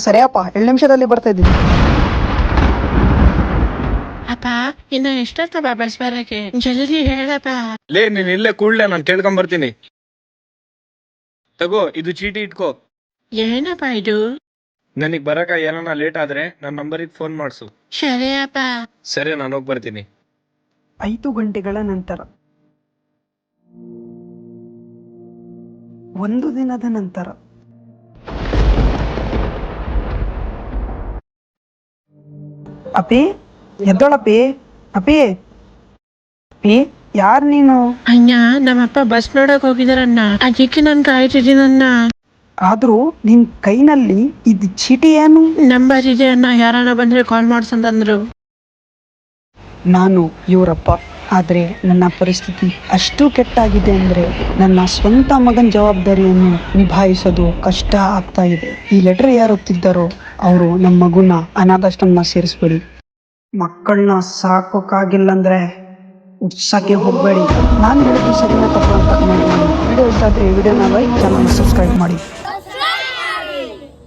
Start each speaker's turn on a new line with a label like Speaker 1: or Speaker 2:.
Speaker 1: ಸರಿಯಪ್ಪ 2 ನಿಮಿಷದಲ್ಲಿ ಬರ್ತಾ ಇದ್ದೀನಿ.
Speaker 2: ಅಪ್ಪ ಇನ್ನು ಎಷ್ಟೊತ್ತಪ್ಪ ಬಸ್ ಬರಕ್ಕೆ, ಜಲ್ದಿ ಹೇಳಪ್ಪ.
Speaker 3: ಲೇ ನೀನ್ ಇಲ್ಲೇ ಕೂಡ್ಲೆ ನಾನು ಕೇಳ್ಕೊಂಡ್ ಬರ್ತೀನಿ. ತಗೋ ಇದು ಚೀಟಿ ಇಟ್ಕೋ.
Speaker 2: ಏನಪ್ಪ ಇದು?
Speaker 3: ನನಗ್ ಬರಕ ಏನಾನ ಲೇಟ್ ಆದ್ರೆ ನನ್ನ ನಂಬರಿಗೆ ಫೋನ್ ಮಾಡ್ಸು.
Speaker 2: ಸರಿ ಅಪ್ಪ.
Speaker 3: ಸರಿ ನಾನು ಹೋಗಿ ಬರ್ತೀನಿ.
Speaker 1: 5 ಗಂಟೆಗಳ ನಂತರ. 1 ದಿನದ ನಂತರ. ಅಪಿ ಎದ್ದೋಳಪ್ಪಿ. ಅಪಿ ಅಪಿ ಯಾರು ನೀನು?
Speaker 2: ಅಣ್ಣ ನಮ್ಮಪ್ಪ ಬಸ್ ನೋಡಕ್ ಹೋಗಿದಾರಣ್ಣ, ಅದಕ್ಕೆ ನಾನು ಕಾಯ್ತಿದ್ದೀನಣ್ಣ.
Speaker 1: ಆದ್ರೂ ನಿನ್ ಕೈನಲ್ಲಿ ಇದು ಚೀಟಿ ಏನು?
Speaker 2: ನಂಬರ್ ಇದೆ ಅಣ್ಣ, ಯಾರನ್ನ ಬಂದ್ರೆ ಕಾಲ್ ಮಾಡ್ಸಂತಂದ್ರು.
Speaker 1: ನಾನು ಇವರಪ್ಪ. ಆದರೆ ನನ್ನ ಪರಿಸ್ಥಿತಿ ಅಷ್ಟು ಕೆಟ್ಟಾಗಿದೆ ಅಂದರೆ ನನ್ನ ಸ್ವಂತ ಮಗನ ಜವಾಬ್ದಾರಿಯನ್ನು ನಿಭಾಯಿಸೋದು ಕಷ್ಟ ಆಗ್ತಾ ಇದೆ. ಈ ಲೆಟರ್ ಯಾರು ಓದ್ತಿದ್ದಾರೋ ಅವರು ನಮ್ಮ ಮಗುನ ಅನಾಥಾಶ್ರಮನ ಸೇರಿಸ್ಬೇಡಿ. ಮಕ್ಕಳನ್ನ ಸಾಕೋಕ್ಕಾಗಿಲ್ಲ ಅಂದರೆ ಉತ್ಸಕ್ಕೆ ಹೋಗಬೇಡಿ. ನಾನು ಹೇಳಿದ್ದು ಸರಿನಾ ತಪ್ಪು ಅಂತ ಕಮೆಂಟ್ ಮಾಡಿ. ವಿಡಿಯೋ ಇಷ್ಟ ಆದರೆ ವಿಡಿಯೋನ ಲೈಕ್, ಚಾನಲ್ನ ಸಬ್ಸ್ಕ್ರೈಬ್ ಮಾಡಿ.